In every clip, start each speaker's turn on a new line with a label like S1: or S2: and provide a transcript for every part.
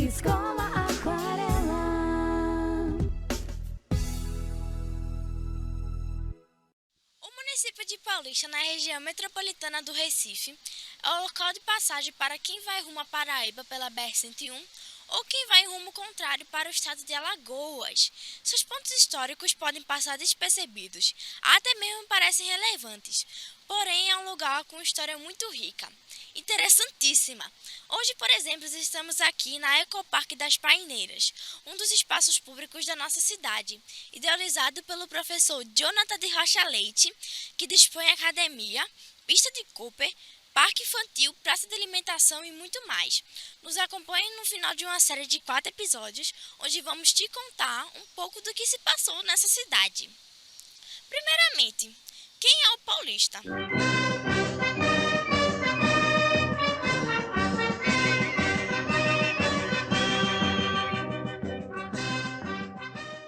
S1: Escola Aquarela.
S2: O município de Paulista, na região metropolitana do Recife, é o local de passagem para quem vai rumo a Paraíba pela BR-101 ou quem vai em rumo contrário para o estado de Alagoas. Seus pontos históricos podem passar despercebidos, até mesmo parecem relevantes, porém é um lugar com história muito rica, interessantíssima. Hoje, por exemplo, estamos aqui na Ecoparque das Paineiras, um dos espaços públicos da nossa cidade, idealizado pelo professor Jonathan de Rocha Leite, que dispõe academia, pista de Cooper, parque infantil, praça de alimentação e muito mais. Nos acompanhe no final de uma série de 4 episódios, onde vamos te contar um pouco do que se passou nessa cidade. Primeiramente, quem é o paulista?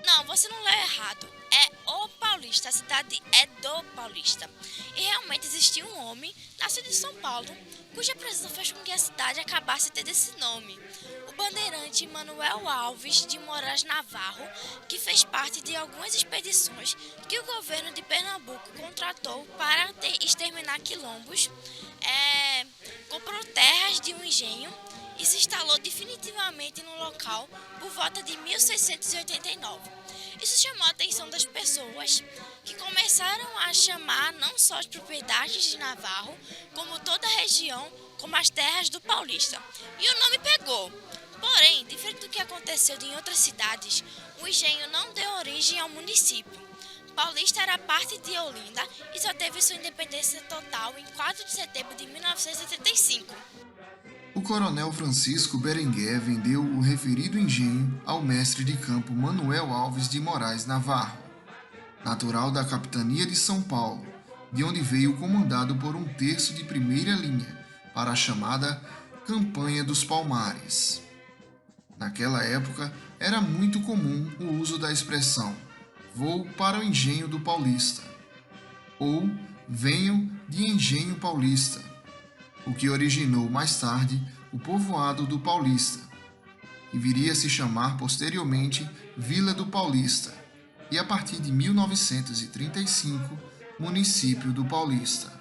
S2: Não, você não leu errado. É o Paulista, a cidade é do Paulista. E realmente existia um homem, nascido em São Paulo, cuja presença fez com que a cidade acabasse tendo esse nome. O bandeirante Manuel Alves de Moraes Navarro, que fez parte de algumas expedições que o governo de Pernambuco contratou para exterminar quilombos, comprou terras de um engenho e se instalou definitivamente no local por volta de 1689. Isso chamou a atenção das pessoas, que começaram a chamar não só as propriedades de Navarro, como toda a região, como as terras do Paulista. E o nome pegou. Porém, diferente do que aconteceu em outras cidades, o engenho não deu origem ao município. Paulista era parte de Olinda e só teve sua independência total em 4 de setembro de 1985.
S3: O coronel Francisco Berenguer vendeu o referido engenho ao mestre de campo Manuel Alves de Moraes Navarro, natural da capitania de São Paulo, de onde veio comandado por um terço de primeira linha para a chamada Campanha dos Palmares. Naquela época, era muito comum o uso da expressão "vou para o engenho do Paulista" ou "venho de engenho paulista", o que originou mais tarde o povoado do Paulista, que viria a se chamar posteriormente Vila do Paulista, e a partir de 1935, município do Paulista.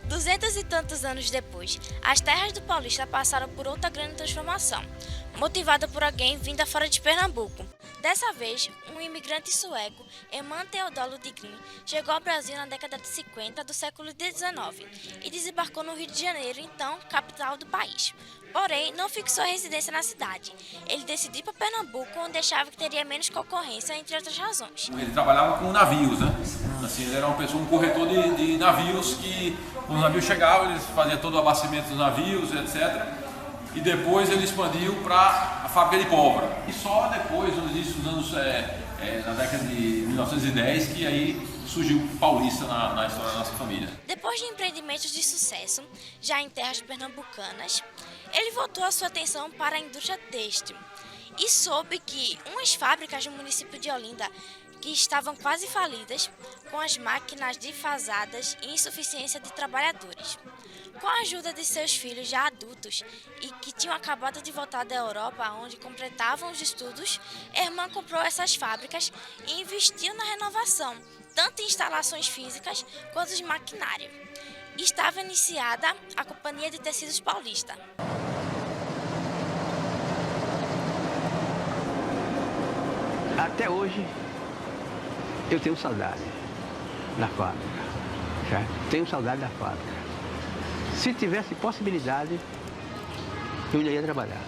S2: Duzentos e tantos anos depois, as terras do Paulista passaram por outra grande transformação, motivada por alguém vinda fora de Pernambuco. Dessa vez, um imigrante sueco, Eman Teodoro de Green, chegou ao Brasil na década de 50 do século XIX e desembarcou no Rio de Janeiro, então capital do país. Porém, não fixou a residência na cidade. Ele decidiu ir para Pernambuco, onde achava que teria menos concorrência, entre outras razões.
S4: Ele trabalhava com navios, né? Assim, ele era um corretor de navios que, quando os navios chegavam, ele fazia todo o abastecimento dos navios, etc. E depois ele expandiu para a fábrica de pólvora. E só depois, no início dos anos, na década de 1910, que aí surgiu Paulista na história da nossa família.
S2: Depois de empreendimentos de sucesso, já em terras pernambucanas, ele voltou a sua atenção para a indústria têxtil e soube que umas fábricas do município de Olinda que estavam quase falidas, com as máquinas defasadas e insuficiência de trabalhadores. Com a ajuda de seus filhos já adultos e que tinham acabado de voltar da Europa, onde completavam os estudos, Herman comprou essas fábricas e investiu na renovação, tanto em instalações físicas quanto de maquinário. Estava iniciada a Companhia de Tecidos Paulista.
S5: Até hoje eu tenho saudade da fábrica, certo? Tenho saudade da fábrica. Se tivesse possibilidade, eu ainda ia trabalhar.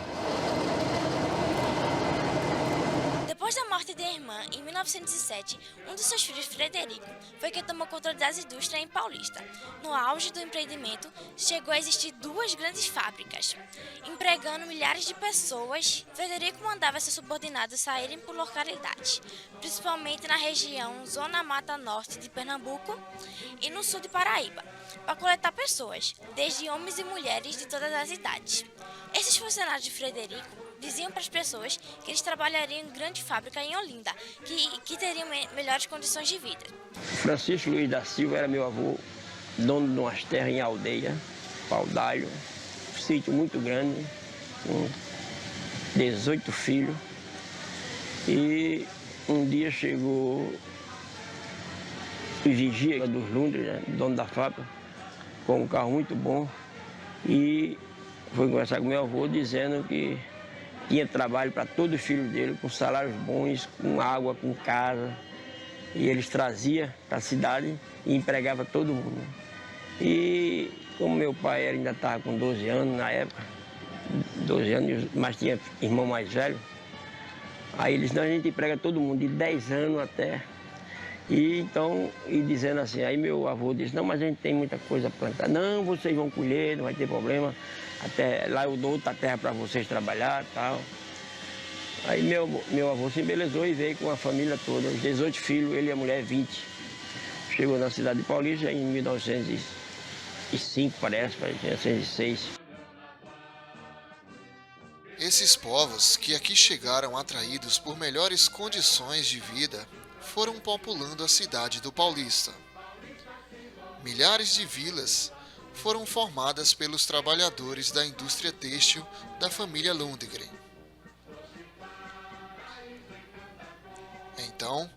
S2: Após a morte de irmã, em 1907, um dos seus filhos, Frederico, foi quem tomou controle das indústrias em Paulista. No auge do empreendimento, chegou a existir 2 grandes fábricas, empregando milhares de pessoas. Frederico mandava seus subordinados saírem por localidades, principalmente na região Zona Mata Norte de Pernambuco e no sul de Paraíba, para coletar pessoas, desde homens e mulheres de todas as idades. Esses funcionários de Frederico diziam para as pessoas que eles trabalhariam em grande fábrica em Olinda, que teriam melhores condições de vida.
S5: Francisco Luiz da Silva era meu avô, dono de umas terras em aldeia, Paudalho, um sítio muito grande, com 18 filhos. E um dia chegou o vigia dos Lundres, né, dono da fábrica, com um carro muito bom, e foi conversar com meu avô dizendo que tinha trabalho para todos os filhos dele, com salários bons, com água, com casa. E eles traziam para a cidade e empregavam todo mundo. E como meu pai ainda estava com 12 anos na época, 12 anos, mas tinha irmão mais velho, aí eles, não, a gente emprega todo mundo, de 10 anos até. E então, e dizendo assim, aí meu avô disse, não, mas a gente tem muita coisa a plantar. Não, vocês vão colher, não vai ter problema. Até lá eu dou outra terra para vocês trabalhar e tal. Aí meu avô se embelezou e veio com a família toda, os 18 filhos, ele e a mulher 20. Chegou na cidade de Paulista em 1905, parece, 1906.
S3: Esses povos que aqui chegaram atraídos por melhores condições de vida foram populando a cidade do Paulista. Milhares de vilas foram formadas pelos trabalhadores da indústria têxtil da família Lundgren. Então,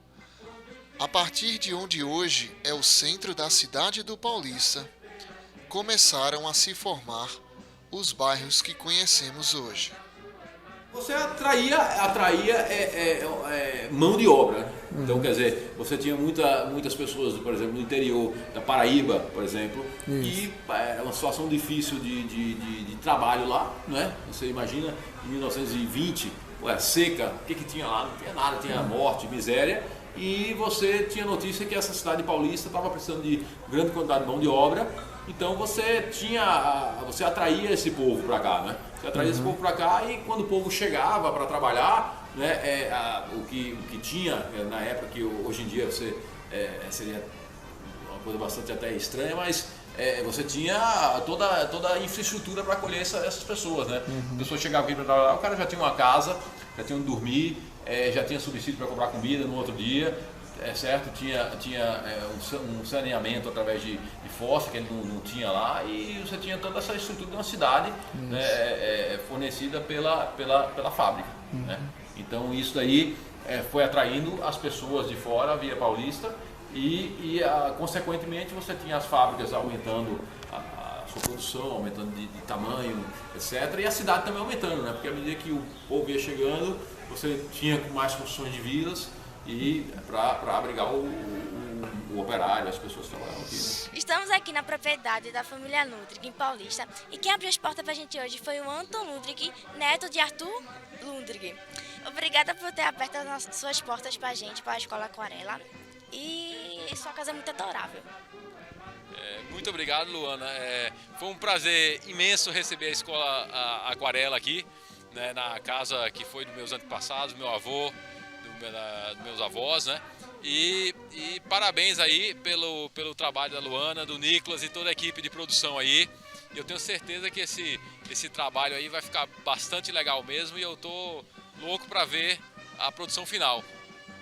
S3: a partir de onde hoje é o centro da cidade do Paulista, começaram a se formar os bairros que conhecemos hoje.
S4: Você atraía mão de obra. Então, quer dizer, você tinha muitas pessoas, por exemplo, no interior da Paraíba, por exemplo, e era uma situação difícil de trabalho lá, né? Você imagina, em 1920, seca, o que tinha lá? Não tinha nada, tinha morte, miséria, e você tinha notícia que essa cidade paulista estava precisando de grande quantidade de mão de obra, então você atraía esse povo para cá, né? Você atraía esse povo para cá e quando o povo chegava para trabalhar, né, o que tinha na época, que hoje em dia seria uma coisa bastante até estranha, mas você tinha toda a infraestrutura para acolher essas pessoas, né? A pessoa chegava aqui para trabalhar, o cara já tinha uma casa, já tinha onde dormir, já tinha subsídio para comprar comida no outro dia, certo? Tinha um saneamento através de fósforo que ele não tinha lá, e você tinha toda essa estrutura de uma cidade, né, fornecida pela fábrica, né? Então isso daí foi atraindo as pessoas de fora via Paulista e consequentemente você tinha as fábricas aumentando a sua produção, aumentando de tamanho, etc. E a cidade também aumentando, né? Porque à medida que o povo ia chegando, você tinha mais construções de vilas e para abrigar o operário, as pessoas que trabalham aqui, né?
S2: Estamos aqui na propriedade da família Lundgren, em Paulista, e quem abriu as portas para a gente hoje foi o Anton Lundgren, neto de Arthur Lundgren. Obrigada por ter aberto as suas portas para a gente, para a Escola Aquarela, e sua casa é muito adorável.
S6: Muito obrigado, Luana. Foi um prazer imenso receber a Escola Aquarela aqui, né, na casa que foi dos meus antepassados, meu avô, dos meus avós, né? E parabéns aí pelo trabalho da Luana, do Nicolas e toda a equipe de produção aí. Eu tenho certeza que esse trabalho aí vai ficar bastante legal mesmo, e eu tô louco para ver a produção final.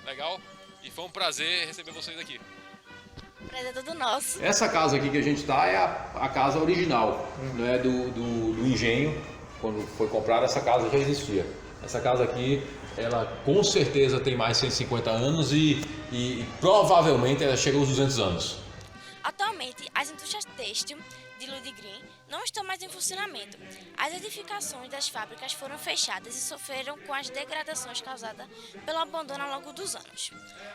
S6: Legal? E foi um prazer receber vocês aqui.
S2: O prazer é todo nosso.
S4: Essa casa aqui que a gente está é a casa original, né, do engenho. Quando foi comprada, essa casa já existia. Essa casa aqui, ela com certeza tem mais de 150 anos e provavelmente ela chega aos 200 anos.
S2: Atualmente, as indústrias têxtil de Lundgren não estão mais em funcionamento. As edificações das fábricas foram fechadas e sofreram com as degradações causadas pelo abandono ao longo dos anos.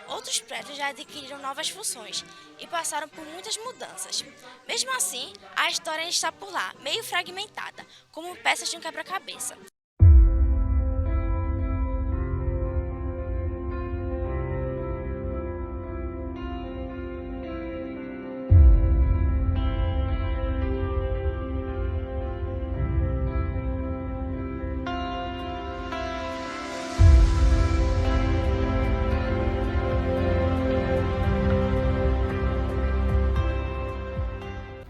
S2: Outros prédios já adquiriram novas funções e passaram por muitas mudanças. Mesmo assim, a história está por lá, meio fragmentada, como peças de um quebra-cabeça.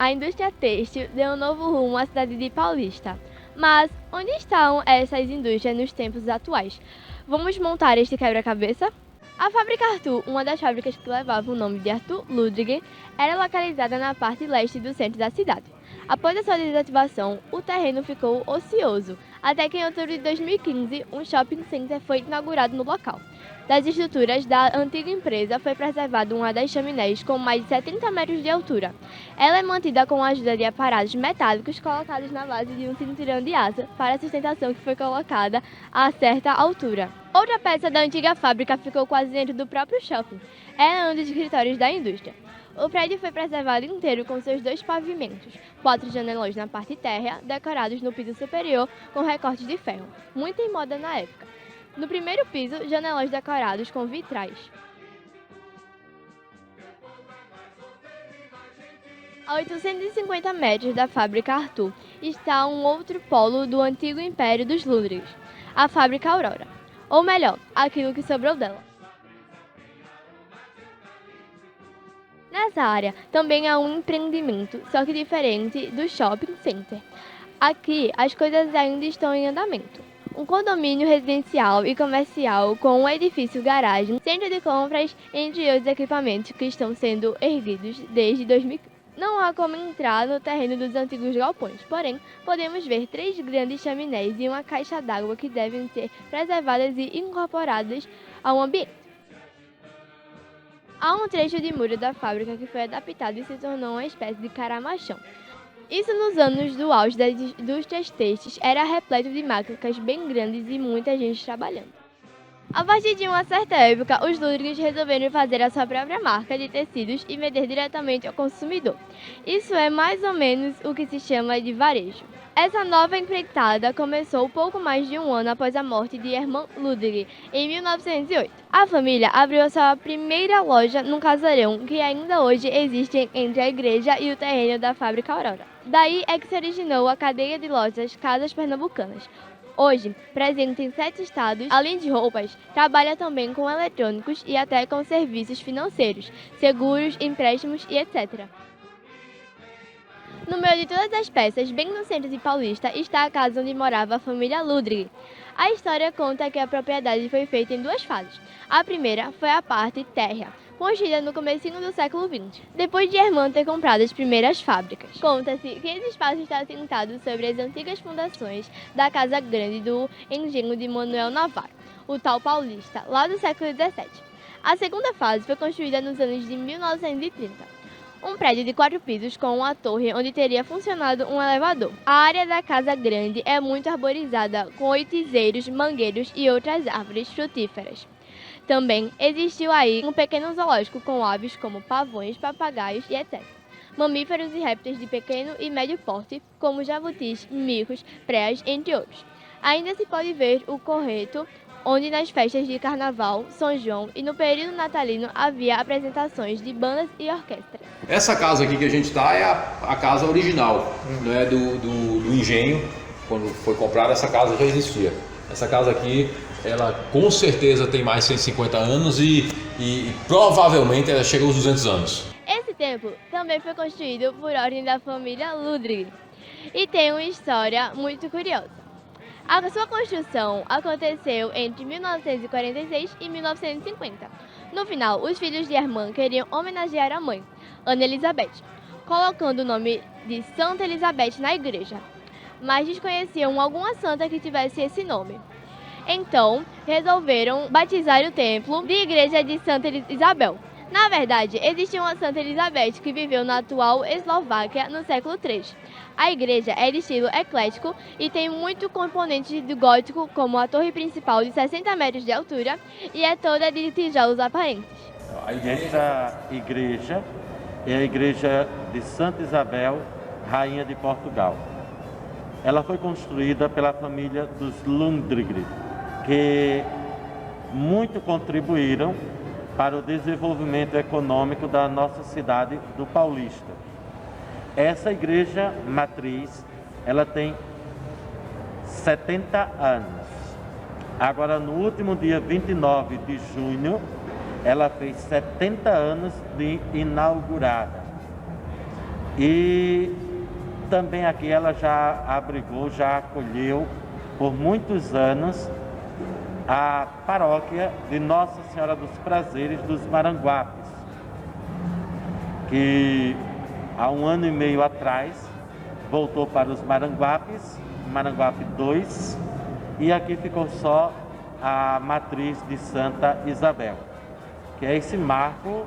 S7: a indústria têxtil deu um novo rumo à cidade de Paulista. Mas onde estão essas indústrias nos tempos atuais? Vamos montar este quebra-cabeça? A fábrica Arthur, uma das fábricas que levava o nome de Arthur Lundgren, era localizada na parte leste do centro da cidade. Após a sua desativação, o terreno ficou ocioso, até que em outubro de 2015, um shopping center foi inaugurado no local. Das estruturas da antiga empresa foi preservada uma das chaminés com mais de 70 metros de altura. Ela é mantida com a ajuda de aparatos metálicos colocados na base de um cinturão de aço para a sustentação que foi colocada a certa altura. Outra peça da antiga fábrica ficou quase dentro do próprio shopping. Era um dos escritórios da indústria. O prédio foi preservado inteiro com seus 2 pavimentos, 4 janelões na parte térrea, decorados no piso superior com recortes de ferro, muito em moda na época. No primeiro piso, janelões decorados com vitrais. A 850 metros da fábrica Arthur está um outro polo do antigo império dos Lundgrens, a fábrica Aurora, ou melhor, aquilo que sobrou dela. Nessa área também há um empreendimento, só que diferente do shopping center. Aqui as coisas ainda estão em andamento. Um condomínio residencial e comercial com um edifício garagem, centro de compras, entre outros equipamentos que estão sendo erguidos desde 2015. Não há como entrar no terreno dos antigos galpões, porém, podemos ver 3 grandes chaminés e uma caixa d'água que devem ser preservadas e incorporadas ao ambiente. Há um trecho de muro da fábrica que foi adaptado e se tornou uma espécie de caramachão. Isso nos anos do auge das indústrias têxteis era repleto de máquinas bem grandes e muita gente trabalhando. A partir de uma certa época, os Lundgrens resolveram fazer a sua própria marca de tecidos e vender diretamente ao consumidor. Isso é mais ou menos o que se chama de varejo. Essa nova empreitada começou pouco mais de um ano após a morte de Hermann Lundgren, em 1908. A família abriu a sua primeira loja num casarão que ainda hoje existe entre a igreja e o terreno da fábrica Aurora. Daí é que se originou a cadeia de lojas Casas Pernambucanas. Hoje, presente em 7 estados, além de roupas, trabalha também com eletrônicos e até com serviços financeiros, seguros, empréstimos e etc. No meio de todas as peças, bem no centro de Paulista, está a casa onde morava a família Lundgren. A história conta que a propriedade foi feita em 2 fases. A primeira foi a parte térrea, construída no comecinho do século XX, depois de Hermann ter comprado as primeiras fábricas. Conta-se que esse espaço está assentado sobre as antigas fundações da Casa Grande do engenho de Manuel Navarro, o tal Paulista, lá do século XVII. A segunda fase foi construída nos anos de 1930. Um prédio de 4 pisos com uma torre onde teria funcionado um elevador. A área da Casa Grande é muito arborizada, com oitizeiros, mangueiros e outras árvores frutíferas. Também existiu aí um pequeno zoológico com aves como pavões, papagaios e etc. Mamíferos e répteis de pequeno e médio porte, como jabutis, micos, preas, entre outros. Ainda se pode ver o correto, onde nas festas de Carnaval, São João e no período natalino havia apresentações de bandas e orquestras.
S4: Essa casa aqui que a gente está é a casa original, né, do engenho. Quando foi comprada, essa casa já existia. Essa casa aqui, ela com certeza tem mais de 150 anos e provavelmente ela chega aos 200 anos.
S7: Esse templo também foi construído por ordem da família Lundgren e tem uma história muito curiosa. A sua construção aconteceu entre 1946 e 1950. No final, os filhos de Hermann queriam homenagear a mãe, Ana Elizabeth, colocando o nome de Santa Elizabeth na igreja, mas desconheciam alguma santa que tivesse esse nome. Então, resolveram batizar o templo de Igreja de Santa Isabel. Na verdade, existia uma Santa Elizabeth que viveu na atual Eslováquia no século III. A igreja é de estilo eclético e tem muito componentes do gótico, como a torre principal de 60 metros de altura e é toda de tijolos aparentes.
S8: Essa igreja é a igreja de Santa Isabel, Rainha de Portugal. Ela foi construída pela família dos Lundgren, que muito contribuíram para o desenvolvimento econômico da nossa cidade do Paulista. Essa igreja matriz, ela tem 70 anos. Agora, no último dia 29 de junho, ela fez 70 anos de inaugurada. E também aqui ela já abrigou, já acolheu por muitos anos a paróquia de Nossa Senhora dos Prazeres dos Maranguapes, que há 1 ano e meio atrás voltou para os Maranguapes, Maranguape 2, e aqui ficou só a matriz de Santa Isabel, que é esse marco,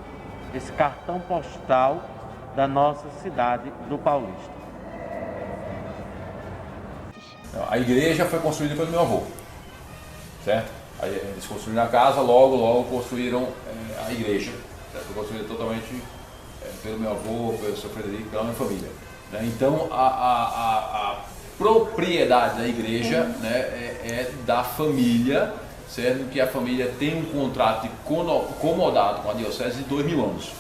S8: esse cartão postal da nossa cidade do Paulista.
S4: A igreja foi construída pelo meu avô, certo? Aí eles construíram a casa, logo construíram a igreja, certo? Foi construída totalmente pelo meu avô, pelo seu Frederico, pela minha família. Né? Então a propriedade da igreja, né, é da família, certo? Que a família tem um contrato de comodado com a diocese de 2.000 anos.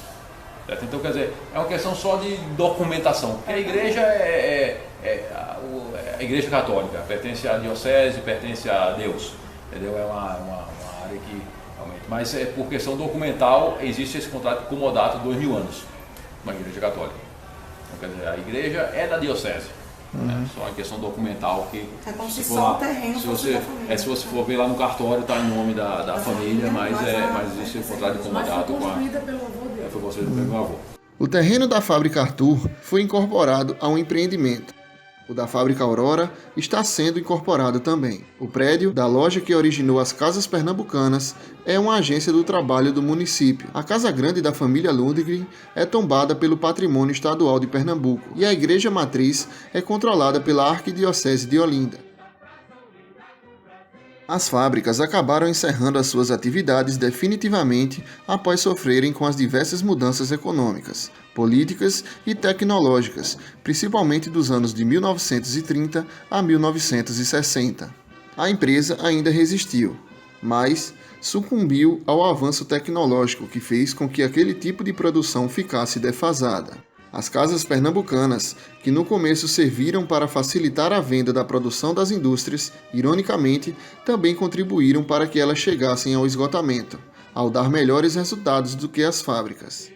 S4: Certo? Então, quer dizer, é uma questão só de documentação, porque a igreja a igreja católica, pertence à diocese, pertence a Deus, entendeu? É uma área que realmente, mas por questão documental, existe esse contrato de comodato de 2.000 anos na igreja católica. Então, quer dizer, a igreja é da diocese. Né? Só uma questão documental que se você for ver lá no cartório, está em nome da família, mas existe o contrato de comodato com foi construído pelo meu avô.
S3: O terreno da Fábrica Arthur foi incorporado a um empreendimento. O da Fábrica Aurora está sendo incorporado também. O prédio da loja que originou as Casas Pernambucanas é uma agência do trabalho do município. A Casa Grande da família Lundgren é tombada pelo Patrimônio Estadual de Pernambuco e a Igreja Matriz é controlada pela Arquidiocese de Olinda. As fábricas acabaram encerrando as suas atividades definitivamente após sofrerem com as diversas mudanças econômicas, políticas e tecnológicas, principalmente dos anos de 1930 a 1960. A empresa ainda resistiu, mas sucumbiu ao avanço tecnológico que fez com que aquele tipo de produção ficasse defasada. As casas pernambucanas, que no começo serviram para facilitar a venda da produção das indústrias, ironicamente, também contribuíram para que elas chegassem ao esgotamento, ao dar melhores resultados do que as fábricas.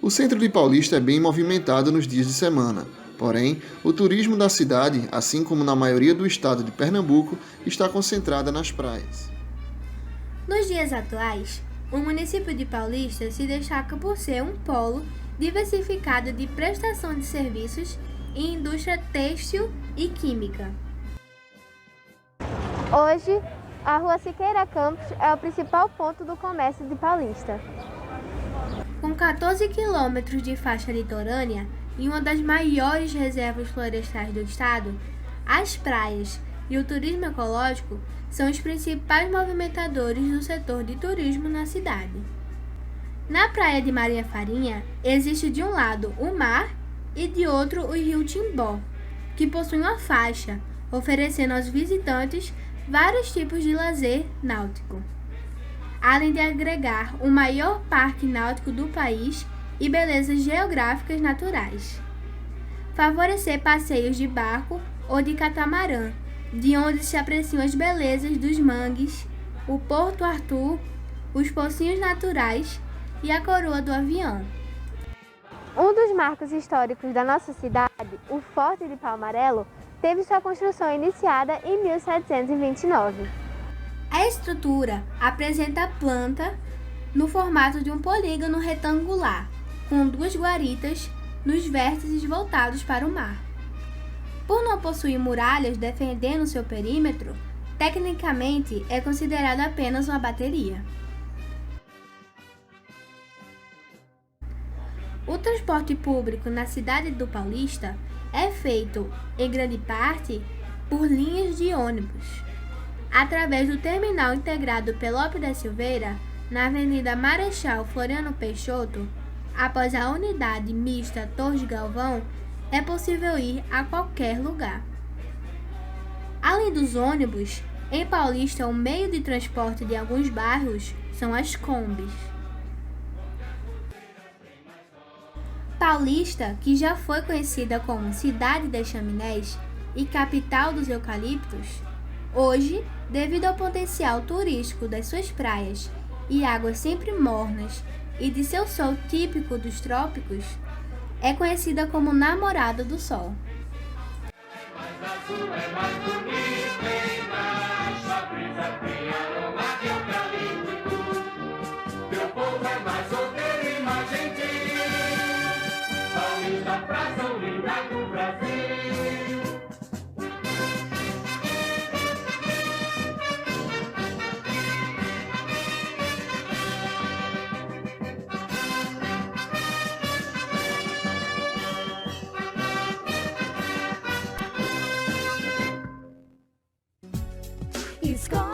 S3: O centro de Paulista é bem movimentado nos dias de semana, porém, o turismo da cidade, assim como na maioria do estado de Pernambuco, está concentrada nas praias.
S7: Nos dias atuais, o município de Paulista se destaca por ser um polo diversificado de prestação de serviços em indústria têxtil e química. Hoje, a Rua Siqueira Campos é o principal ponto do comércio de Paulista. Com 14 quilômetros de faixa litorânea e uma das maiores reservas florestais do estado, as praias e o turismo ecológico são os principais movimentadores do setor de turismo na cidade. Na praia de Maria Farinha, existe de um lado o mar e de outro o rio Timbó, que possui uma faixa, oferecendo aos visitantes vários tipos de lazer náutico, além de agregar o maior parque náutico do país e belezas geográficas naturais. Favorecer passeios de barco ou de catamarã, de onde se apreciam as belezas dos mangues, o Porto Arthur, os pocinhos naturais e a coroa do avião. Um dos marcos históricos da nossa cidade, o Forte de Palmarelo, teve sua construção iniciada em 1729. A estrutura apresenta a planta no formato de um polígono retangular, com 2 guaritas nos vértices voltados para o mar. Por não possuir muralhas defendendo seu perímetro, tecnicamente é considerado apenas uma bateria. O transporte público na cidade do Paulista é feito, em grande parte, por linhas de ônibus, através do terminal integrado Pelope da Silveira, na Avenida Marechal Floriano Peixoto. Após a unidade mista Torres Galvão, é possível ir a qualquer lugar. Além dos ônibus, em Paulista o meio de transporte de alguns bairros são as combis. Paulista, que já foi conhecida como Cidade das Chaminés e capital dos eucaliptos, hoje, devido ao potencial turístico das suas praias
S9: e águas sempre mornas e de seu sol típico dos trópicos, é conhecida como namorada do Sol.
S1: Escola